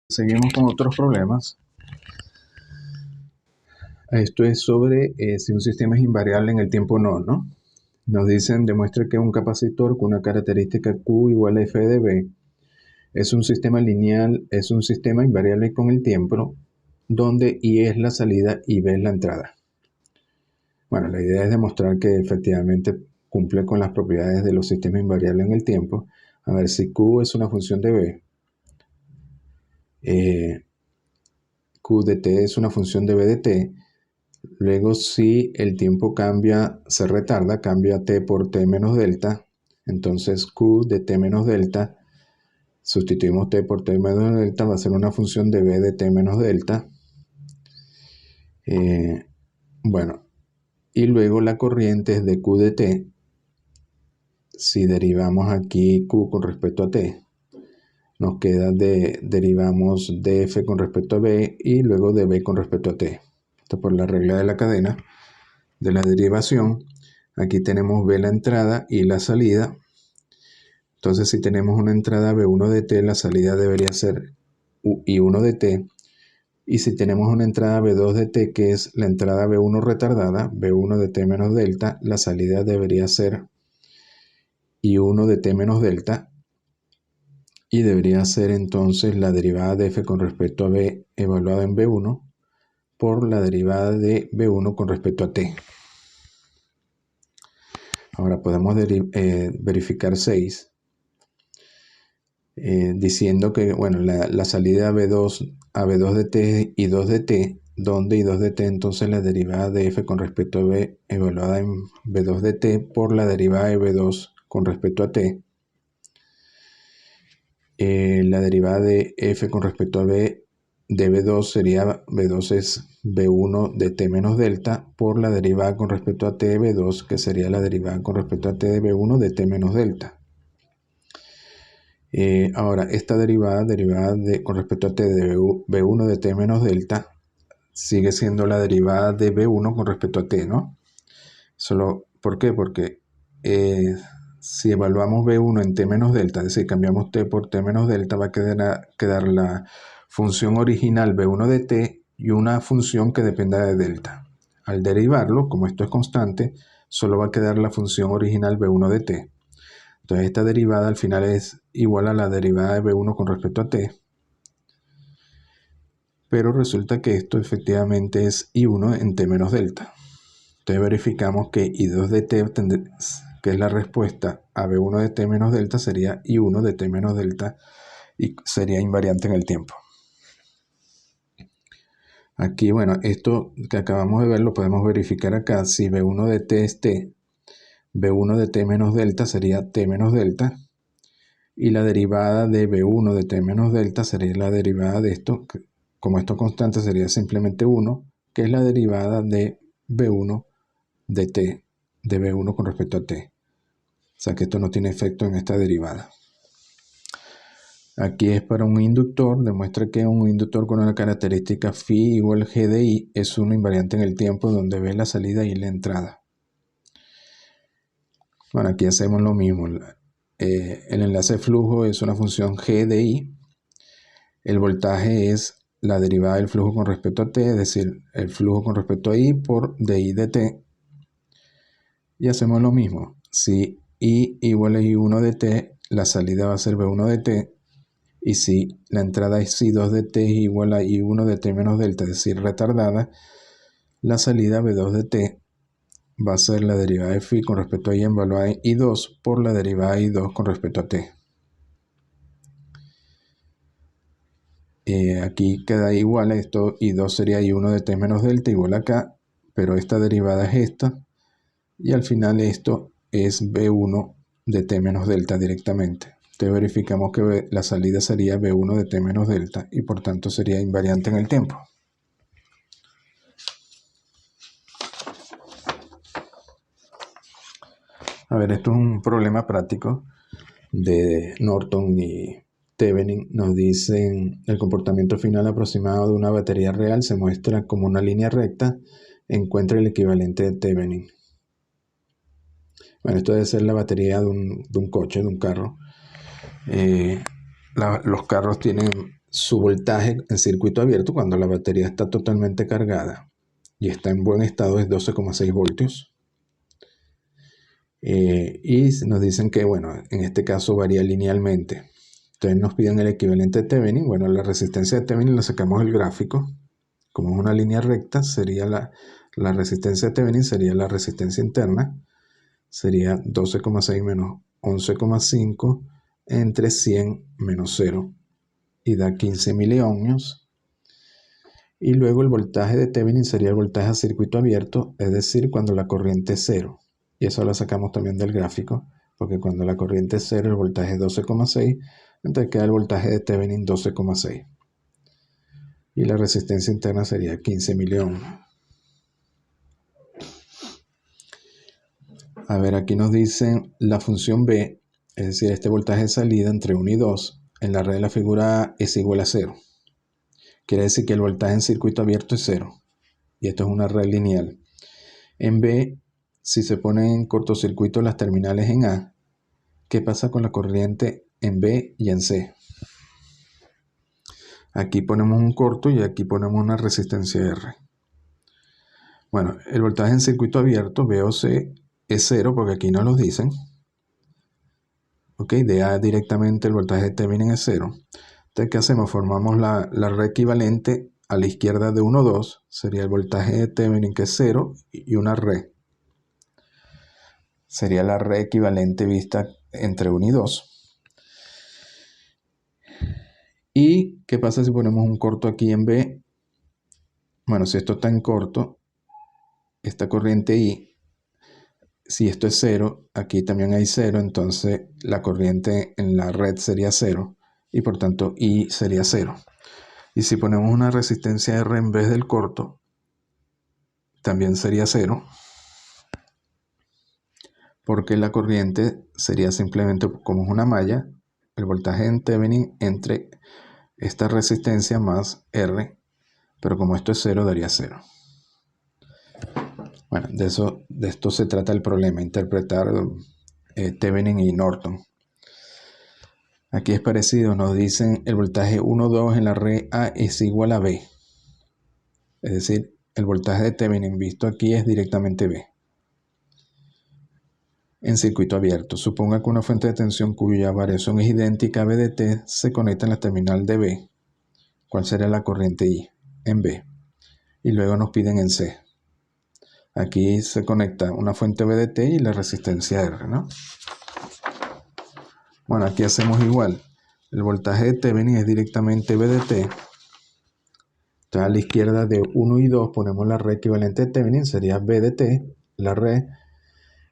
Seguimos con otros problemas. Esto es sobre si un sistema es invariable en el tiempo o no, ¿no? Nos dicen, demuestra que un capacitor con una característica Q igual a F de B es un sistema lineal, es un sistema invariable con el tiempo, donde I es la salida y B es la entrada. Bueno, la idea es demostrar que efectivamente cumple con las propiedades de los sistemas invariables en el tiempo. A ver, si Q es una función de B, Q de T es una función de B de T. Luego, si el tiempo cambia, se retarda, cambia t por t menos delta. Entonces, q de t menos delta, sustituimos t por t menos delta, va a ser una función de b de t menos delta. Bueno, y luego la corriente es de q de t. Si derivamos aquí q con respecto a t, nos queda derivamos de f con respecto a b y luego de b con respecto a t. Esto por la regla de la cadena de la derivación. Aquí tenemos B la entrada y la salida. Entonces, si tenemos una entrada B1 de t, la salida debería ser I1 de t. Y si tenemos una entrada B2 de t, que es la entrada B1 retardada, B1 de t menos delta, la salida debería ser I1 de t menos delta. Y debería ser entonces la derivada de f con respecto a b evaluada en B1 por la derivada de B1 con respecto a t. Ahora podemos verificar 6, diciendo que bueno, la salida a B2 de t y 2 de t, donde I2 de t entonces la derivada de f con respecto a b evaluada en B2 de t por la derivada de B2 con respecto a t. La derivada de f con respecto a b de B2 sería, B2 es B1 de t menos delta por la derivada con respecto a t de B2, que sería la derivada con respecto a t de B1 de t menos delta. Ahora, esta derivada con respecto a t de B1 de t menos delta, sigue siendo la derivada de B1 con respecto a t, ¿no? ¿Por qué? Porque si evaluamos B1 en t menos delta, es decir, cambiamos t por t menos delta, va a quedar la función original B1 de t y una función que dependa de delta. Al derivarlo, como esto es constante, solo va a quedar la función original B1 de t. Entonces esta derivada al final es igual a la derivada de B1 con respecto a t. Pero resulta que esto efectivamente es I1 en t menos delta. Entonces verificamos que I2 de t, que es la respuesta a B1 de t menos delta, sería I1 de t menos delta y sería invariante en el tiempo. Aquí, bueno, esto que acabamos de ver lo podemos verificar acá. Si B1 de t es t, B1 de t menos delta sería t menos delta. Y la derivada de B1 de t menos delta sería la derivada de esto, que, como esto constante sería simplemente 1, que es la derivada de B1 de t, de B1 con respecto a t. O sea que esto no tiene efecto en esta derivada. Aquí es para un inductor, demuestra que un inductor con una característica phi igual G de I es uno invariante en el tiempo donde B es la salida y la entrada. Bueno, aquí hacemos lo mismo. El enlace de flujo es una función G de I. El voltaje es la derivada del flujo con respecto a t, es decir, el flujo con respecto a I por dI de t. Y hacemos lo mismo. Si I igual a I1 de t, la salida va a ser B1 de t. Y si la entrada es I2 de t es igual a I1 de t menos delta, es decir, retardada, la salida B2 de t va a ser la derivada de phi con respecto a I evaluada en I2 por la derivada de I2 con respecto a t. Aquí queda igual a esto, I2 sería I1 de t menos delta igual acá, pero esta derivada es esta, y al final esto es B1 de t menos delta directamente. Entonces verificamos que la salida sería B1 de t menos delta y por tanto sería invariante en el tiempo. A ver, esto es un problema práctico de Norton y Thevenin. Nos dicen el comportamiento final aproximado de una batería real se muestra como una línea recta. Encuentra el equivalente de Thevenin. Bueno, esto debe ser la batería de un coche, de un carro. Los carros su voltaje en circuito abierto cuando la batería está totalmente cargada y está en buen estado es 12,6 voltios. Y nos dicen que, bueno, en este caso varía linealmente. Entonces nos piden el equivalente de Thevenin. Bueno, la resistencia de Thevenin la sacamos del gráfico. Como es una línea recta, sería la resistencia de Thevenin sería la resistencia interna. Sería 12,6 menos 11,5 entre 100 menos 0. Y da 15 miliohmios. Y luego el voltaje de Thevenin sería el voltaje a circuito abierto, es decir, cuando la corriente es 0. Y eso lo sacamos también del gráfico, porque cuando la corriente es 0, el voltaje es 12,6, entonces queda el voltaje de Thevenin 12,6. Y la resistencia interna sería 15 miliohmios. A ver, aquí nos dicen la función B, es decir, este voltaje de salida entre 1 y 2, en la red de la figura A es igual a 0. Quiere decir que el voltaje en circuito abierto es 0. Y esto es una red lineal. En B, si se ponen en cortocircuito las terminales en A, ¿qué pasa con la corriente en B y en C? Aquí ponemos un corto y aquí ponemos una resistencia R. Bueno, el voltaje en circuito abierto, B o C, es 0 porque aquí no lo dicen. Ok, de A directamente el voltaje de Thevenin es 0. Entonces, ¿qué hacemos? Formamos la red equivalente a la izquierda de 1, 2. Sería el voltaje de Thevenin que es 0 y una red. Sería la red equivalente vista entre 1 y 2. ¿Y qué pasa si ponemos un corto aquí en B? Bueno, si esto está en corto, esta corriente I, si esto es 0, aquí también hay 0, entonces la corriente en la red sería 0 y por tanto I sería 0. Y si ponemos una resistencia R en vez del corto, también sería 0, porque la corriente sería simplemente, como es una malla, el voltaje en Thevenin entre esta resistencia más R, pero como esto es 0, daría 0. Bueno, de esto se trata el problema, interpretar Thevenin y Norton. Aquí es parecido, nos dicen el voltaje 1, 2 en la red A es igual a B. Es decir, el voltaje de Thevenin visto aquí es directamente B. En circuito abierto, suponga que una fuente de tensión cuya variación es idéntica a B de T se conecta en la terminal de B. ¿Cuál sería la corriente I? En B. Y luego nos piden en C. Aquí se conecta una fuente B de T y la resistencia R, ¿no? Bueno, aquí hacemos igual. El voltaje de Thevenin es directamente B de T. Entonces a la izquierda de 1 y 2 ponemos la red equivalente de Thevenin, sería B de T, la red.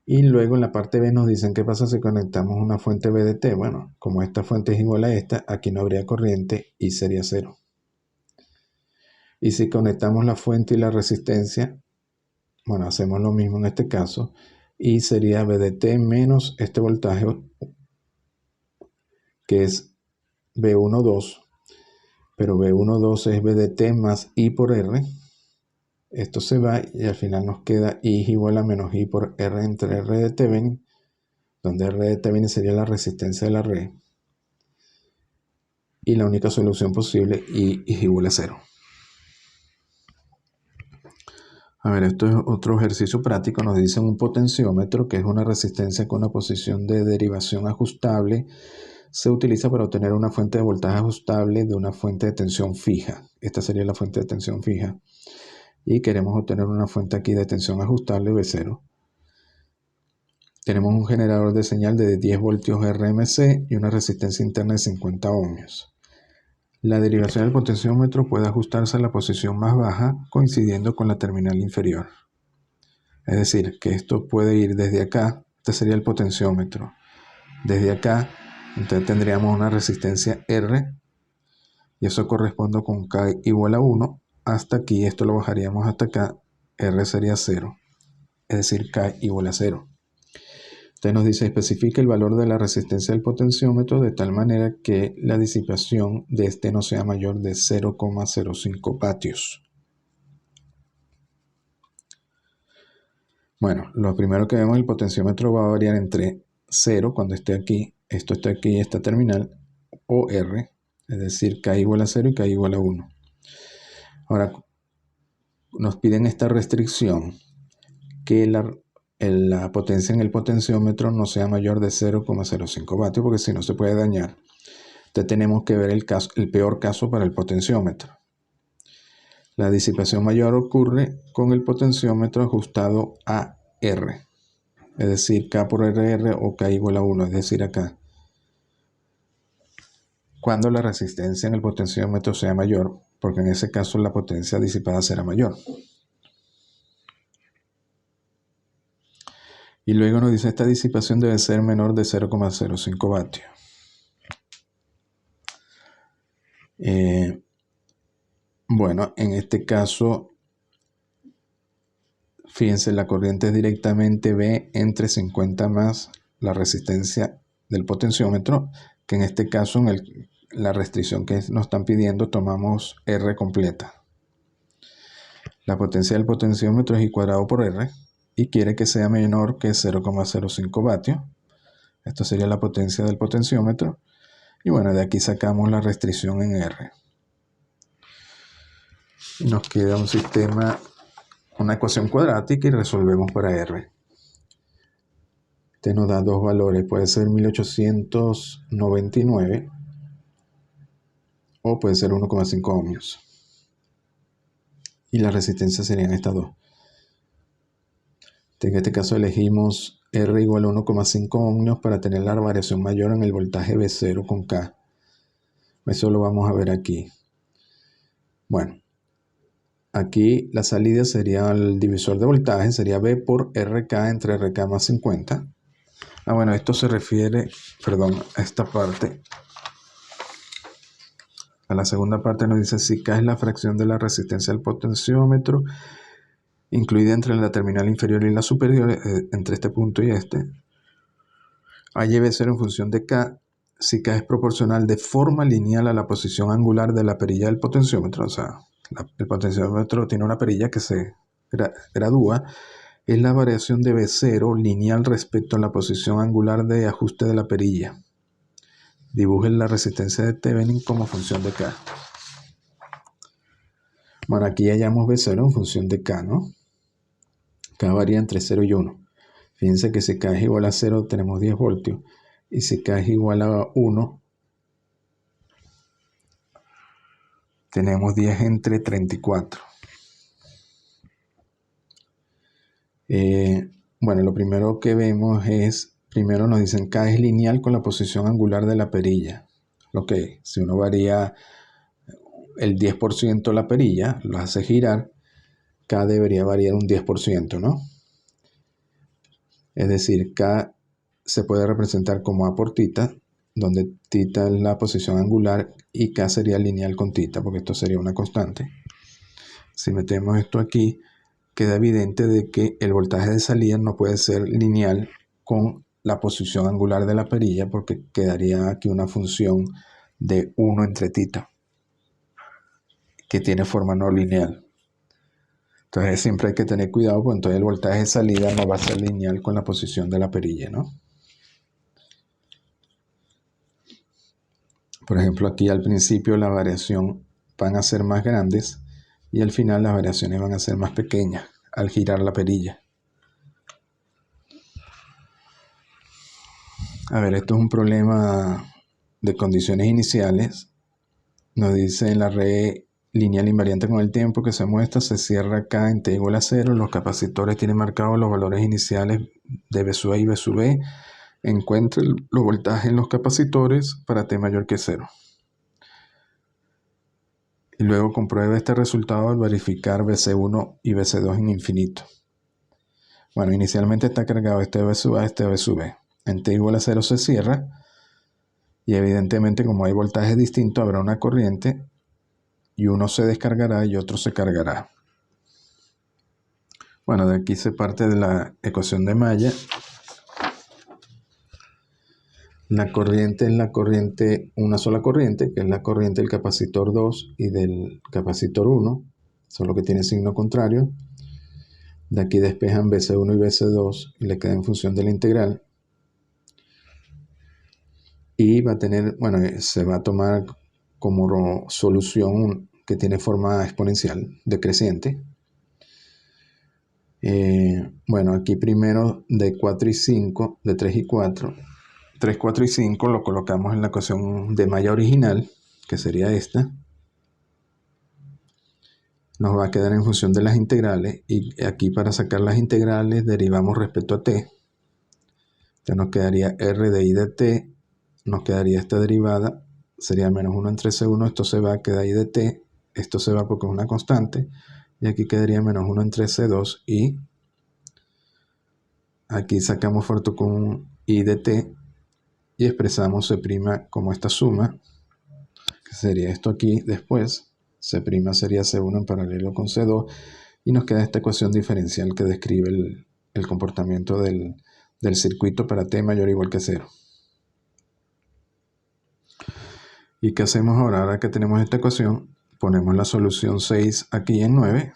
Y luego en la parte B nos dicen qué pasa si conectamos una fuente B de T. Bueno, como esta fuente es igual a esta, aquí no habría corriente y sería 0. Y si conectamos la fuente y la resistencia, bueno, hacemos lo mismo en este caso, y sería B de T menos este voltaje, que es B12, pero B12 es B de T más I por R. Esto se va y al final nos queda I es igual a menos I por R entre R de Thevenin, donde R de Thevenin sería la resistencia de la red. Y la única solución posible, I es igual a 0. A ver, esto es otro ejercicio práctico. Nos dicen un potenciómetro, que es una resistencia con una posición de derivación ajustable. Se utiliza para obtener una fuente de voltaje ajustable de una fuente de tensión fija. Esta sería la fuente de tensión fija. Y queremos obtener una fuente aquí de tensión ajustable V0. Tenemos un generador de señal de 10 voltios RMC y una resistencia interna de 50 ohmios. La derivación del potenciómetro puede ajustarse a la posición más baja coincidiendo con la terminal inferior. Es decir, que esto puede ir desde acá, este sería el potenciómetro. Desde acá, entonces tendríamos una resistencia R y eso corresponde con K igual a 1. Hasta aquí, esto lo bajaríamos hasta acá, R sería 0. Es decir, K igual a 0. Entonces nos dice, especifica el valor de la resistencia del potenciómetro de tal manera que la disipación de este no sea mayor de 0,05 vatios. Bueno, lo primero que vemos, el potenciómetro va a variar entre 0 cuando esté aquí, esto está aquí, esta terminal, o R. Es decir, K igual a 0 y K igual a 1. Ahora, nos piden esta restricción, que la potencia en el potenciómetro no sea mayor de 0,05 vatios, porque si no se puede dañar. Entonces tenemos que ver el peor caso para el potenciómetro. La disipación mayor ocurre con el potenciómetro ajustado a R, es decir, K por RR o K igual a 1, es decir, acá. Cuando la resistencia en el potenciómetro sea mayor, porque en ese caso la potencia disipada será mayor. Y luego nos dice esta disipación debe ser menor de 0,05 vatios. Bueno, en este caso, fíjense, la corriente es directamente V entre 50 más la resistencia del potenciómetro, que en este caso, la restricción que nos están pidiendo, tomamos R completa. La potencia del potenciómetro es I cuadrado por R y quiere que sea menor que 0,05 vatios. Esto sería la potencia del potenciómetro. Y bueno, de aquí sacamos la restricción en R. Y nos queda un sistema, una ecuación cuadrática, y resolvemos para R. Este nos da dos valores, puede ser 1899 o puede ser 1,5 ohmios. Y la resistencia serían estas dos. En este caso elegimos R igual a 1,5 ohmios para tener la variación mayor en el voltaje V0 con K. Eso lo vamos a ver aquí. Bueno, aquí la salida sería el divisor de voltaje, sería V por RK entre RK más 50. Bueno, esto se refiere, perdón, a esta parte. A la segunda parte nos dice si K es la fracción de la resistencia del potenciómetro, incluida entre la terminal inferior y la superior, entre este punto y este. A y V0 en función de K, si K es proporcional de forma lineal a la posición angular de la perilla del potenciómetro, o sea, el potenciómetro tiene una perilla que se gradúa, es la variación de V0 lineal respecto a la posición angular de ajuste de la perilla. Dibujen la resistencia de Thevenin como función de K. Bueno, aquí hallamos V0 en función de K, ¿no? K varía entre 0 y 1. Fíjense que si K es igual a 0 tenemos 10 voltios. Y si K es igual a 1, tenemos 10 entre 34. Bueno, lo primero que vemos es, primero nos dicen K es lineal con la posición angular de la perilla. Ok, si uno varía el 10% la perilla, lo hace girar, K debería variar un 10%, ¿no? Es decir, K se puede representar como A por tita, donde tita es la posición angular y K sería lineal con tita, porque esto sería una constante. Si metemos esto aquí, queda evidente de que el voltaje de salida no puede ser lineal con la posición angular de la perilla, porque quedaría aquí una función de 1 entre tita, que tiene forma no lineal. Entonces siempre hay que tener cuidado, porque entonces el voltaje de salida no va a ser lineal con la posición de la perilla, ¿no? Por ejemplo, aquí al principio la variación van a ser más grandes y al final las variaciones van a ser más pequeñas al girar la perilla. A ver, esto es un problema de condiciones iniciales. Nos dice en la red lineal invariante con el tiempo que se muestra, se cierra acá en T igual a 0. Los capacitores tienen marcados los valores iniciales de V sub A y V sub B. Encuentre los voltajes en los capacitores para T mayor que 0. Y luego compruebe este resultado al verificar VC1 y VC2 en infinito. Bueno, inicialmente está cargado este V sub A, este V sub B. En T igual a 0 se cierra. Y evidentemente, como hay voltajes distintos, habrá una corriente y uno se descargará y otro se cargará. Bueno, de aquí se parte de la ecuación de malla. La corriente es la corriente, una sola corriente, que es la corriente del capacitor 2 y del capacitor 1, solo que tiene signo contrario. De aquí despejan BC1 y BC2 y le queda en función de la integral. Y va a tener, bueno, se va a tomar como solución que tiene forma exponencial decreciente. Bueno, aquí primero de 4 y 5, de 3 y 4, 3, 4 y 5 lo colocamos en la ecuación de malla original, que sería esta. Nos va a quedar en función de las integrales, y aquí para sacar las integrales derivamos respecto a t. Entonces nos quedaría r de i de t, nos quedaría esta derivada, sería menos 1 entre c1, esto se va, queda i de t, esto se va porque es una constante, y aquí quedaría menos 1 entre c2, y aquí sacamos fuerte con i de t, y expresamos c' como esta suma, que sería esto aquí después, c' sería c1 en paralelo con c2, y nos queda esta ecuación diferencial que describe el comportamiento del circuito para t mayor o igual que 0. ¿Y qué hacemos ahora? Ahora que tenemos esta ecuación, ponemos la solución 6 aquí en 9,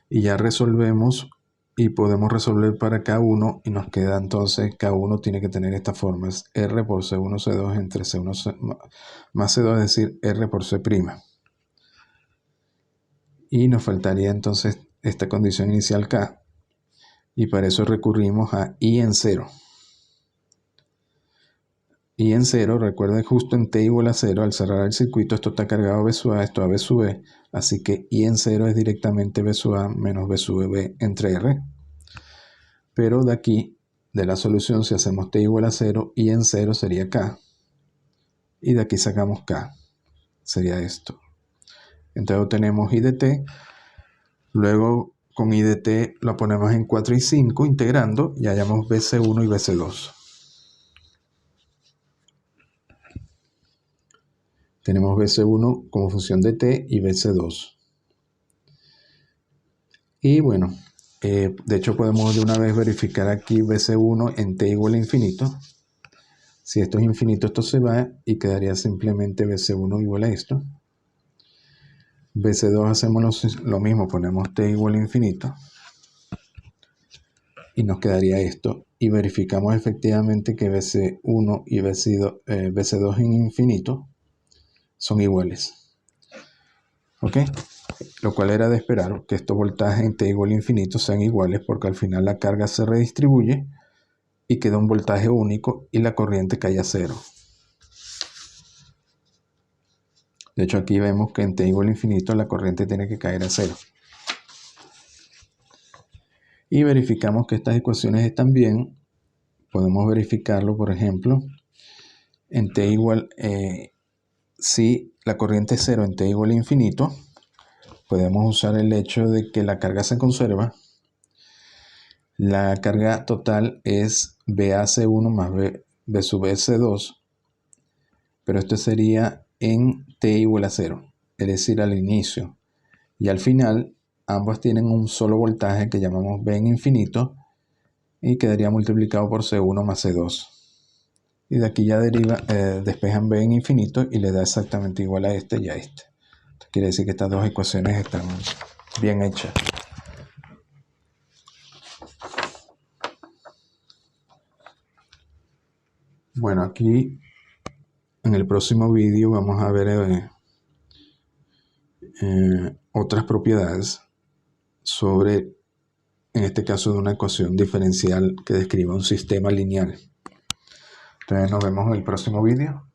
y ya resolvemos, y podemos resolver para K1, y nos queda entonces, K1 tiene que tener esta forma, es R por C1, C2 entre C1 más C2, es decir, R por C'. Y nos faltaría entonces esta condición inicial K, y para eso recurrimos a I en 0. I en 0, recuerden, justo en t igual a 0, al cerrar el circuito, esto está cargado a B sub A, esto a B sub B, así que I en 0 es directamente B sub A menos B sub B entre R. Pero de aquí, de la solución, si hacemos t igual a 0, I en 0 sería K. Y de aquí sacamos K, sería esto. Entonces obtenemos I de t, luego con I de t lo ponemos en 4 y 5, integrando, y hallamos BC1 y BC2. Tenemos BC1 como función de t y BC2. Y bueno, de hecho podemos de una vez verificar aquí BC1 en t igual a infinito. Si esto es infinito, esto se va y quedaría simplemente BC1 igual a esto. BC2 hacemos lo mismo, ponemos t igual a infinito. Y nos quedaría esto. Y verificamos efectivamente que BC1 y BC2 en infinito son iguales. ¿Ok? Lo cual era de esperar que estos voltajes en t igual a infinito sean iguales, porque al final la carga se redistribuye y queda un voltaje único y la corriente cae a cero. De hecho, aquí vemos que en t igual a infinito la corriente tiene que caer a cero. Y verificamos que estas ecuaciones están bien. Podemos verificarlo, por ejemplo, en t igual, si la corriente es cero en t igual a infinito, podemos usar el hecho de que la carga se conserva. La carga total es BAC1 más B sub BC2, pero esto sería en t igual a 0, es decir, al inicio. Y al final, ambos tienen un solo voltaje que llamamos B en infinito, y quedaría multiplicado por C1 más C2. Y de aquí ya despejan B en infinito y le da exactamente igual a este y a este. Esto quiere decir que estas dos ecuaciones están bien hechas. Bueno, aquí en el próximo vídeo vamos a ver otras propiedades sobre, en este caso, de una ecuación diferencial que describa un sistema lineal. Entonces nos vemos en el próximo vídeo.